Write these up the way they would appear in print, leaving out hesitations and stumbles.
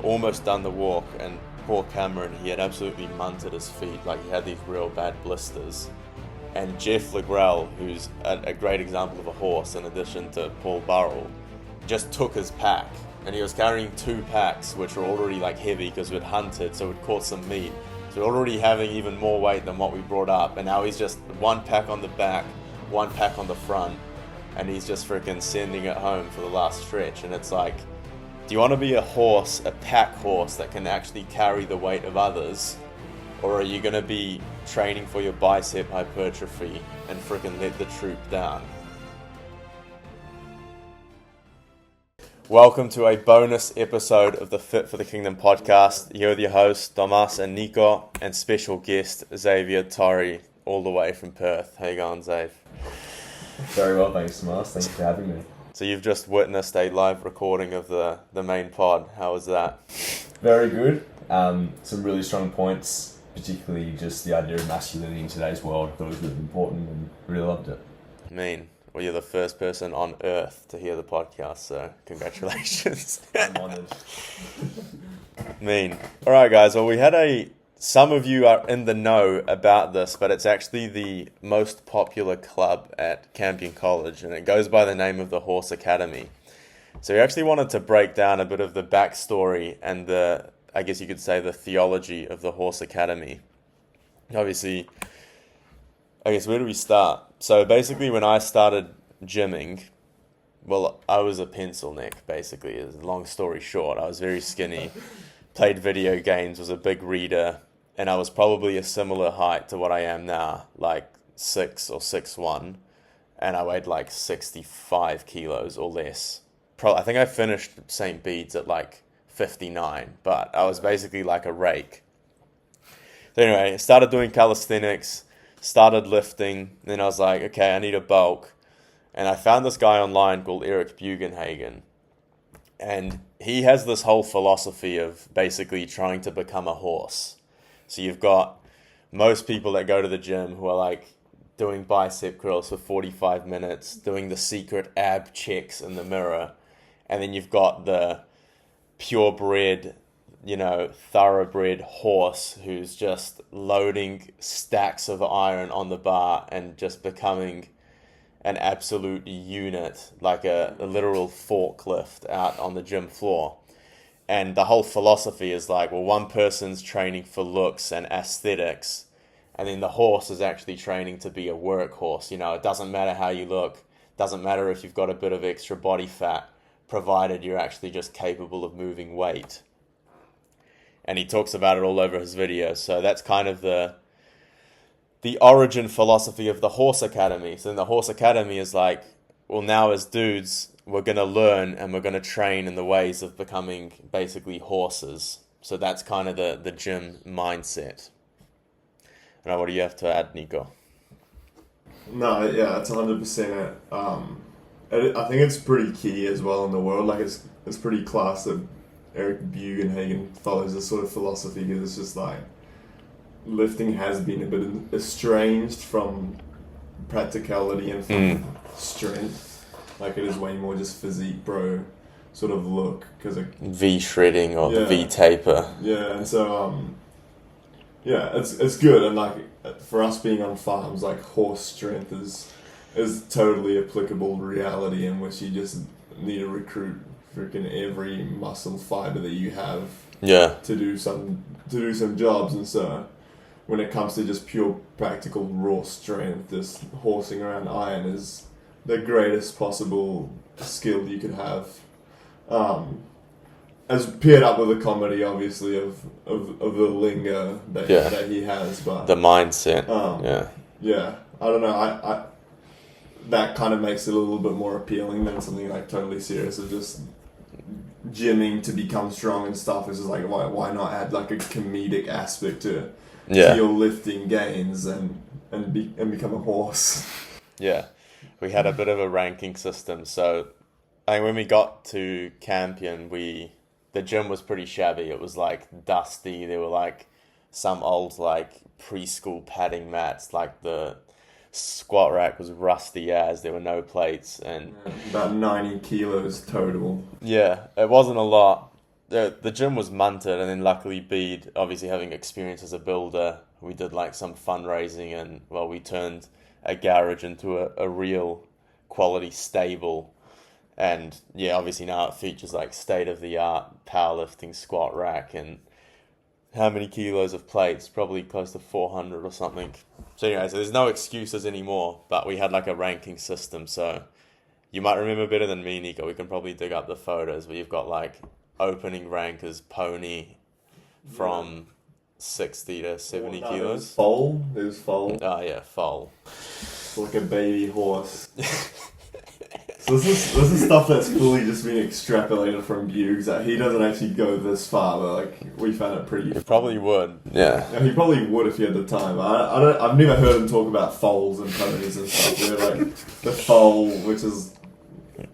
almost done the walk, and poor Cameron, he had absolutely munted his feet. Like, he had these real bad blisters. And Geoff LeGrelle, who's a great example of a horse in addition to Paul Burrell, just took his pack. And he was carrying 2 packs, which were already like heavy because we'd hunted, so we'd caught some meat. So we're already having even more weight than what we brought up. And now he's just 1 pack on the back, 1 pack on the front, and he's just freaking sending it home for the last stretch. And it's like, do you want to be a horse, a pack horse that can actually carry the weight of others? Or are you going to be training for your bicep hypertrophy and freaking let the troop down? Welcome to a bonus episode of the Fit for the Kingdom podcast. Here with your hosts, Tomas and Nico, and special guest, Xavier Torre, all the way from Perth. How you going, Xav? Very well, thanks, Tomas. Thanks for having me. So you've just witnessed a live recording of the main pod. How was that? Very good. Some really strong points, particularly just the idea of masculinity in today's world. I thought it was really important and really loved it. Well, you're the first person on earth to hear the podcast, so congratulations. I'm honoured. All right, guys. Well, some of you are in the know about this, but it's actually the most popular club at Campion College, and it goes by the name of the Horse Academy. So we actually wanted to break down a bit of the backstory and the theology of the Horse Academy. Obviously, I guess, where do we start? So basically, when I started gymming, well, I was a pencil neck, basically. Long story short, I was very skinny, played video games, was a big reader, and I was probably a similar height to what I am now, like 6 or 6'1", and I weighed like 65 kilos or less. I think I finished St. Bede's at like 59, but I was basically like a rake. So anyway, I started doing calisthenics, started lifting, then I was like, okay, I need a bulk. And I found this guy online called Bugenhagen. And he has this whole philosophy of basically trying to become a horse. So you've got most people that go to the gym who are like doing bicep curls for 45 minutes, doing the secret ab checks in the mirror. And then you've got the purebred, thoroughbred horse who's just loading stacks of iron on the bar and just becoming an absolute unit, like a literal forklift out on the gym floor. And the whole philosophy is like, well, one person's training for looks and aesthetics, and then the horse is actually training to be a workhorse. It doesn't matter how you look, doesn't matter if you've got a bit of extra body fat, provided you're actually just capable of moving weight. And he talks about it all over his videos. So that's kind of the origin philosophy of the Horse Academy. So then the Horse Academy is like, well, now as dudes, we're going to learn and we're going to train in the ways of becoming basically horses. So that's kind of the gym mindset. Now, what do you have to add, Nico? No, yeah, it's 100%. I think it's pretty key as well in the world. Like, it's pretty class that Bugenhagen follows this sort of philosophy, because it's just like lifting has been a bit estranged from practicality and from strength. Like, it is way more just physique bro sort of look, because V shredding or the V taper. Yeah, and so it's good. And like, for us being on farms, like, horse strength is totally applicable reality, in which you just need to recruit freaking every muscle fiber that you have to do some jobs. And so when it comes to just pure practical raw strength, just horsing around iron is the greatest possible skill you could have, as paired up with the comedy, obviously, of the lingo that he has, but the mindset. I don't know, I that kind of makes it a little bit more appealing than something like totally serious of just gymming to become strong and stuff. It's just like, why not add like a comedic aspect to your lifting gains and become a horse? Yeah, we had a bit of a ranking system. So I think when we got to Campion, the gym was pretty shabby. It was like dusty. There were like some old like preschool padding mats, like the squat rack was rusty as, there were no plates, and about 90 kilos total. Yeah, it wasn't a lot, the gym was munted, and then luckily Bede, obviously having experience as a builder, we did like some fundraising, and well, we turned a garage into a real quality stable. And yeah, obviously now it features like state-of-the-art powerlifting squat rack and how many kilos of plates? Probably close to 400 or something. So anyway, so there's no excuses anymore, but we had like a ranking system. So you might remember better than me, Nico. We can probably dig up the photos where you've got like opening rank as Pony from 60 to 70 kilos. There's foal. Oh yeah, foal. It's like a baby horse. So this is stuff that's fully just been extrapolated from Bugs. That he doesn't actually go this far, but like we found it pretty. He probably would. Yeah. He probably would if he had the time. I've never heard him talk about foals and ponies and stuff. They're like the foal, which is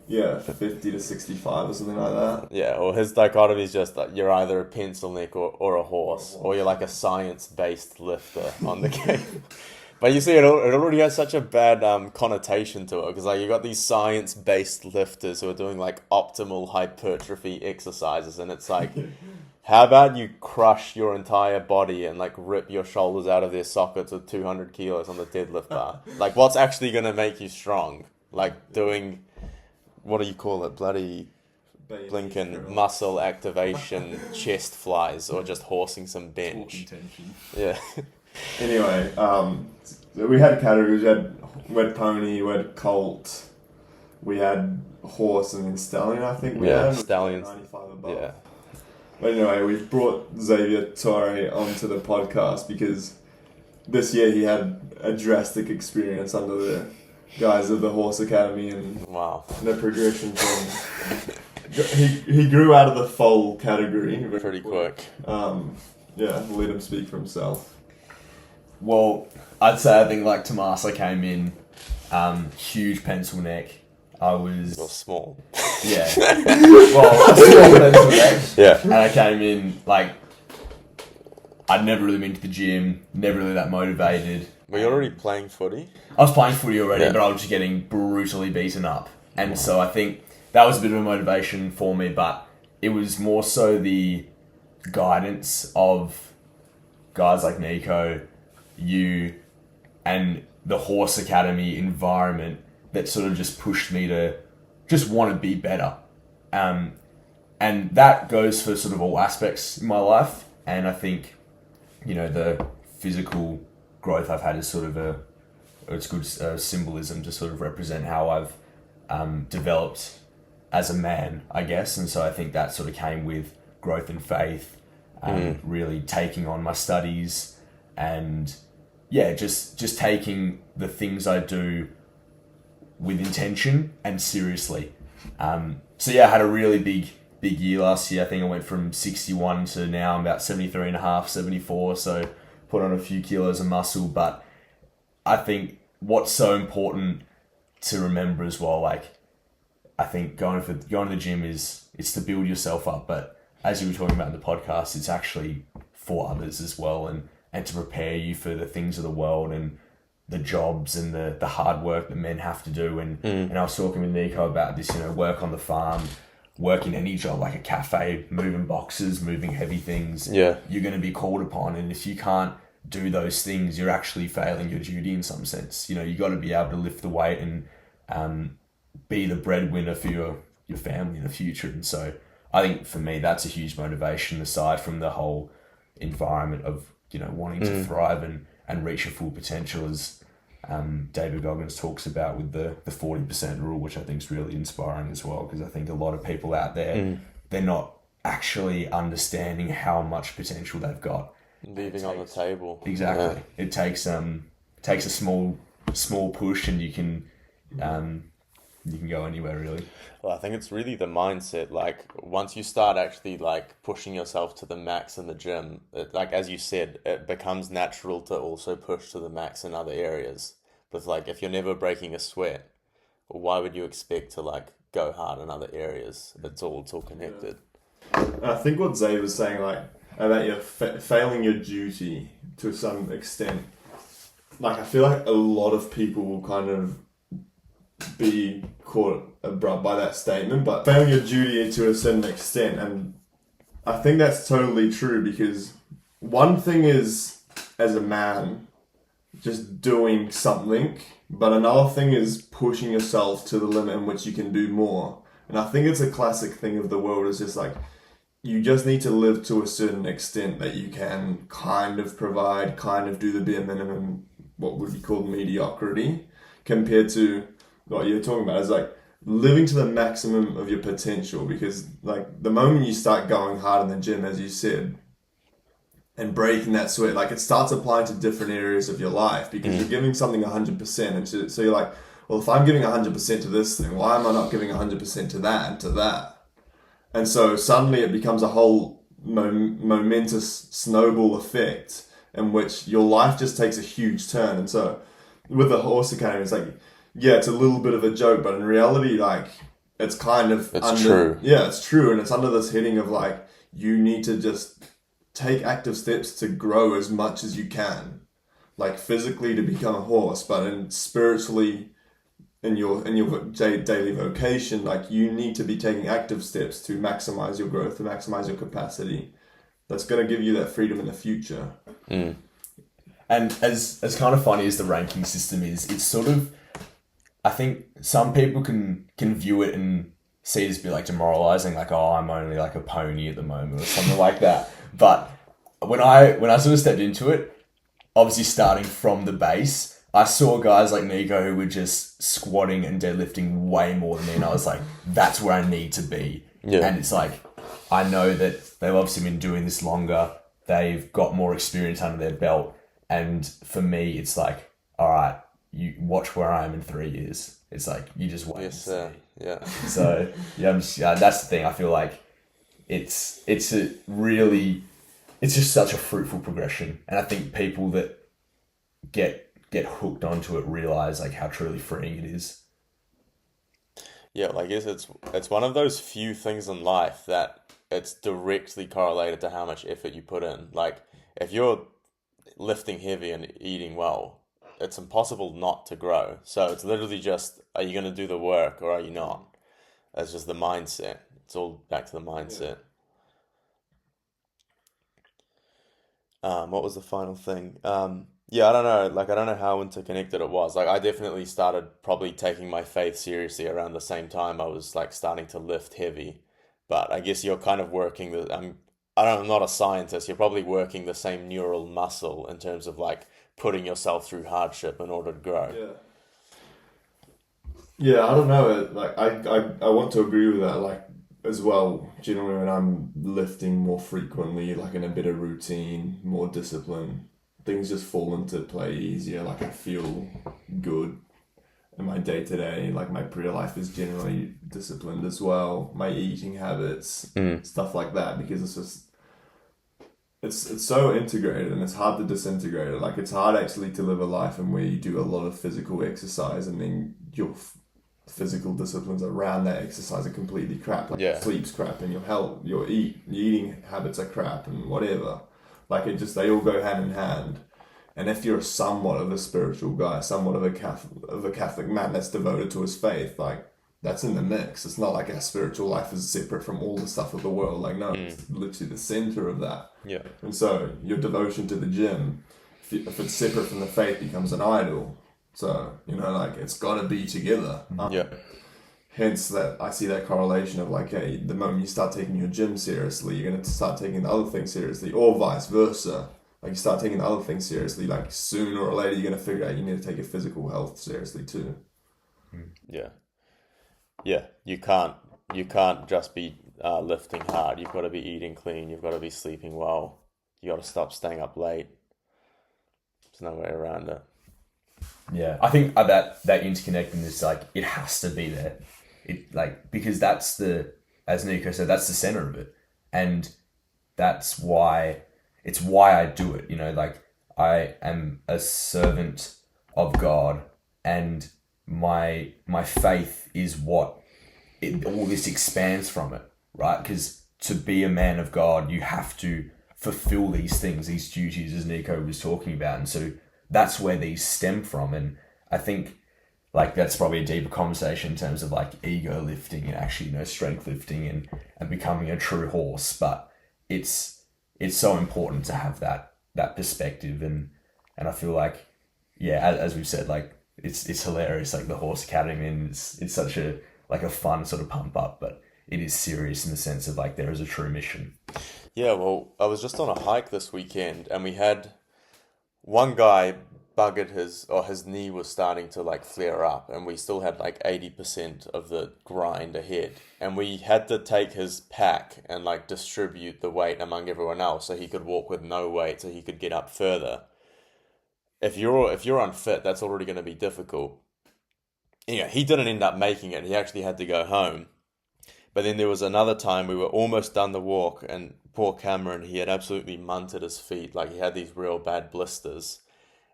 50 to 65 or something like that. Yeah, well, his dichotomy is just that you're either a pencil neck or a horse, or you're like a science-based lifter on the game. But you see, it already has such a bad connotation to it, because like you got these science-based lifters who are doing like optimal hypertrophy exercises, and it's like, how about you crush your entire body and like rip your shoulders out of their sockets with 200 kilos on the deadlift bar? Like, what's actually gonna make you strong? Like doing, what do you call it? Bloody blinking muscle activation chest flies, or just horsing some bench. Yeah. Anyway, we had categories. We had pony, we had colt, we had horse, and then stallion. I think we had stallions. 95 above. Yeah. But anyway, we've brought Xavier Torre onto the podcast because this year he had a drastic experience under the guise of the Horse Academy, and the progression from he grew out of the foal category pretty quick. We'll let him speak for himself. Well, I'd say I think like Tomasa came in huge pencil neck. I was small. Yeah. Well, a small pencil neck. Yeah. And I came in like I'd never really been to the gym, never really that motivated. Were you already playing footy? I was playing footy already, but I was just getting brutally beaten up. And so I think that was a bit of a motivation for me, but it was more so the guidance of guys like Nico, you, and the Horse Academy environment that sort of just pushed me to just want to be better. And that goes for sort of all aspects in my life. And I think, the physical growth I've had is sort of it's good symbolism to sort of represent how I've developed as a man, I guess. And so I think that sort of came with growth in faith, really taking on my studies, and just taking the things I do with intention and seriously. I had a really big year last year. I think I went from 61 to now I'm about 73 and a half, 74. So put on a few kilos of muscle. But I think what's so important to remember as well, like I think going to the gym it's to build yourself up. But as you were talking about in the podcast, it's actually for others as well, and to prepare you for the things of the world and the jobs and the hard work that men have to do. And I was talking with Nico about this, work on the farm, work in any job, like a cafe, moving boxes, moving heavy things. Yeah. You're going to be called upon. And if you can't do those things, you're actually failing your duty in some sense. You got to be able to lift the weight and be the breadwinner for your family in the future. And so I think for me, that's a huge motivation aside from the whole environment of, wanting to thrive and reach your full potential, as David Goggins talks about with the 40% rule, which I think is really inspiring as well, because I think a lot of people out there, they're not actually understanding how much potential they've got. Leaving on the table. Exactly. Yeah. It takes a small push, and you can go anywhere really. Well, I think it's really the mindset. Like once you start actually like pushing yourself to the max in the gym, like as you said, it becomes natural to also push to the max in other areas. But like if you're never breaking a sweat, why would you expect to like go hard in other areas? It's all connected. I think what Zay was saying, like about your failing your duty to some extent, like I feel like a lot of people will kind of be caught abrupt by that statement, but failing your duty to a certain extent and I think that's totally true, because one thing is, as a man, just doing something, but another thing is pushing yourself to the limit in which you can do more. And I think it's a classic thing of the world, is just like, you just need to live to a certain extent that you can kind of provide, kind of do the bare minimum, what would be called mediocrity, compared to what you're talking about. Is like living to the maximum of your potential, because like the moment you start going hard in the gym, as you said, and breaking that sweat, like it starts applying to different areas of your life, because you're giving something 100%, and so you're like, well, if I'm giving 100% to this thing, why am I not giving 100% to that and to that? And so suddenly it becomes a whole momentous snowball effect in which your life just takes a huge turn. And so with the horse academy, it's like, yeah, it's a little bit of a joke, but in reality, like, it's kind of true. Yeah, it's true, and it's under this heading of like, you need to just take active steps to grow as much as you can, like physically to become a horse, but in spiritually, in your daily vocation, like you need to be taking active steps to maximize your growth, to maximize your capacity. That's going to give you that freedom in the future. And as kind of funny as the ranking system is, it's sort of, I think some people can view it and see it as be like demoralizing, like, oh, I'm only like a pony at the moment or something like that. But when I sort of stepped into it, obviously starting from the base, I saw guys like Nico who were just squatting and deadlifting way more than me, and I was like, that's where I need to be. Yeah. And it's like, I know that they've obviously been doing this longer, they've got more experience under their belt, and for me, it's like, all right, you watch where I am in 3 years. It's like, you just wait. Yes, sir. Yeah. So yeah, that's the thing. I feel like it's just such a fruitful progression, and I think people that get hooked onto it realize like how truly freeing it is. Yeah, like it's one of those few things in life that it's directly correlated to how much effort you put in. Like if you're lifting heavy and eating well, it's impossible not to grow. So it's literally just, are you going to do the work or are you not? It's just the mindset. It's all back to the mindset. What was the final thing? Yeah, I don't know. Like, I don't know how interconnected it was. Like, I definitely started probably taking my faith seriously around the same time I was like starting to lift heavy. But I guess you're kind of working I'm not a scientist. You're probably working the same neural muscle in terms of like putting yourself through hardship in order to grow. Yeah, I don't know. Like, I want to agree with that. Like, as well, generally when I'm lifting more frequently, like in a better routine, more discipline, things just fall into play easier. Like I feel good in my day to day. Like my prayer life is generally disciplined as well. My eating habits, stuff like that, because it's just it's so integrated and it's hard to disintegrate it. Like it's hard actually to live a life in where you do a lot of physical exercise and then your physical disciplines around that exercise are completely crap. Like sleep's crap and your health, your eating habits are crap and whatever. Like they all go hand in hand. And if you're somewhat of a spiritual guy, somewhat of a Catholic man that's devoted to his faith, like that's in the mix. It's not like our spiritual life is separate from all the stuff of the world. Like no, it's literally the center of that. Yeah. And so your devotion to the gym, if it's separate from the faith, becomes an idol. So, like it's got to be together. Hence that I see that correlation of like, hey, the moment you start taking your gym seriously, you're going to start taking the other thing seriously, or vice versa. Like you start taking the other thing seriously, like sooner or later you're going to figure out you need to take your physical health seriously too. Yeah. Yeah. You can't just be lifting hard. You've got to be eating clean. You've got to be sleeping well. You got to stop staying up late. There's no way around it. Yeah, I think that interconnectedness, like it has to be there. It like because that's as Nico said, that's the center of it, and that's why I do it. Like I am a servant of God, and my faith is what all this expands from it, right? Because to be a man of God, you have to fulfill these things, these duties, as Nico was talking about, and so that's where these stem from. And I think like that's probably a deeper conversation in terms of like ego lifting and actually strength lifting and becoming a true horse. But it's so important to have that perspective, and I feel like, yeah, as we've said, like it's hilarious, like the Horse Academy, and it's such a fun sort of pump up, but it is serious in the sense of like there is a true mission. Yeah, well, I was just on a hike this weekend, and we had one guy buggered his knee was starting to like flare up, and we still had like 80% of the grind ahead, and we had to take his pack and like distribute the weight among everyone else so he could walk with no weight so he could get up further. If you're unfit, that's already going to be difficult. Yeah, he didn't end up making it. He actually had to go home. But then there was another time we were almost done the walk, and poor Cameron, he had absolutely munted his feet. Like, he had these real bad blisters.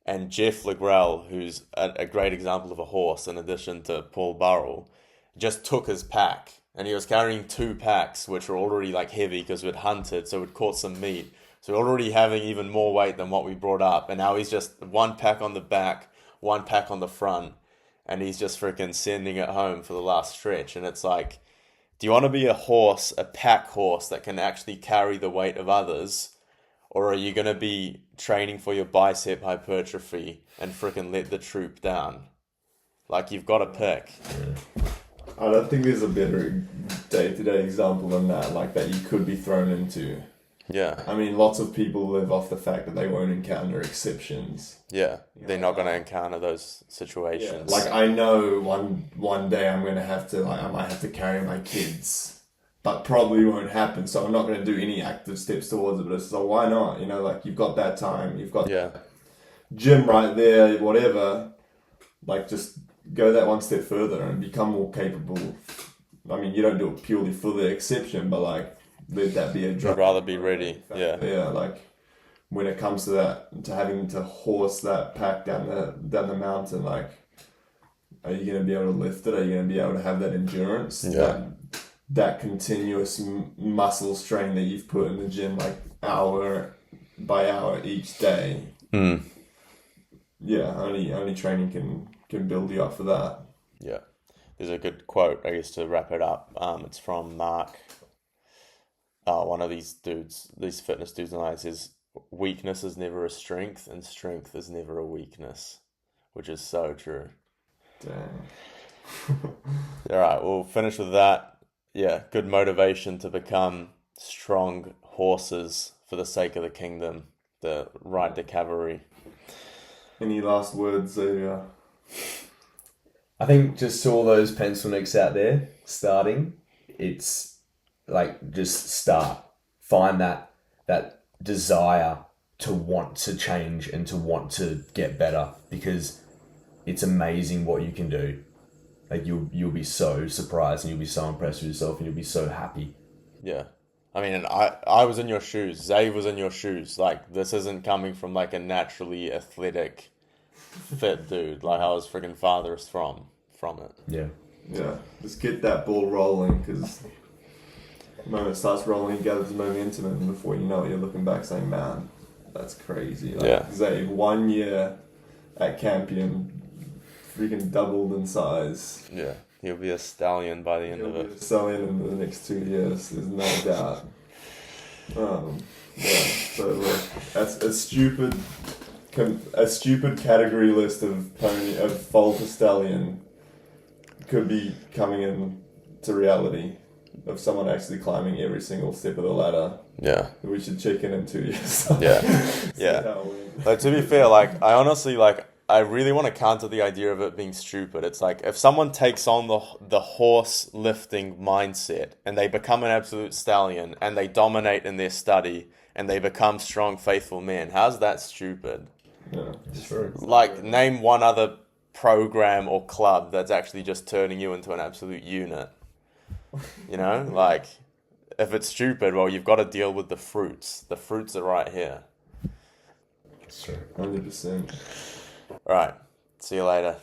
And Geoff LeGrelle, who's a great example of a horse in addition to Paul Burrell, just took his pack. And he was carrying 2 packs, which were already like heavy because we'd hunted, so we'd caught some meat. So we're already having even more weight than what we brought up. And now he's just 1 pack on the back, 1 pack on the front. And he's just freaking sending it home for the last stretch. And it's like, do you want to be a horse, a pack horse that can actually carry the weight of others? Or are you going to be training for your bicep hypertrophy and freaking let the troop down? Like, you've got to pick. I don't think there's a better day-to-day example than that, like that you could be thrown into. Yeah. I mean, lots of people live off the fact that they won't encounter exceptions. Yeah, they're not going to encounter those situations. Yeah. Like, I know one day I'm going to have to, like, I might have to carry my kids, but probably won't happen, so I'm not going to do any active steps towards it, but it's like, why not? You know, like, you've got that time, you've got gym right there, whatever, like, just go that one step further and become more capable. I mean, you don't do it purely for the exception, but, like, let that be a drug. I'd rather be ready. Yeah, like when it comes to that, to having to horse that pack down the mountain, like, are you going to be able to lift it? Are you going to be able to have that endurance? Yeah. That continuous muscle strain that you've put in the gym, like hour by hour each day. Yeah, only training can build you up for that. Yeah. There's a good quote, I guess, to wrap it up. It's from Mark. One of these fitness dudes online says, weakness is never a strength and strength is never a weakness, which is so true. Dang. All right, we'll finish with that. Yeah, good motivation to become strong horses for the sake of the kingdom, the ride to cavalry. Any last words, Xavier? I think just to all those pencil nicks out there starting, it's like, just start. Find that desire to want to change and to want to get better, because it's amazing what you can do. Like, you'll be so surprised and you'll be so impressed with yourself and you'll be so happy. Yeah. I mean, and I was in your shoes. Zave was in your shoes. Like, this isn't coming from like a naturally athletic, fit dude. Like, I was freaking farthest from it. Yeah. Just get that ball rolling, because the moment it starts rolling, it gathers momentum, and before you know it, you're looking back saying, man, that's crazy. Like, Zave, 1 year at Campion, freaking doubled in size. Yeah, he'll be a stallion by the end of it. He'll be a stallion in the next 2 years, there's no doubt. Yeah, so look, that's a stupid category list of foal to stallion could be coming in to reality of someone actually climbing every single step of the ladder. Yeah. We should check in 2 years. Yeah. Like, to be fair, like, I honestly, like, I really want to counter the idea of it being stupid. It's like, if someone takes on the horse lifting mindset and they become an absolute stallion and they dominate in their study and they become strong, faithful men, how's that stupid? Yeah, True. Like, name one other program or club that's actually just turning you into an absolute unit. You know, like, if it's stupid, well, you've got to deal with the fruits. The fruits are right here. It's true. 100%. All right. See you later.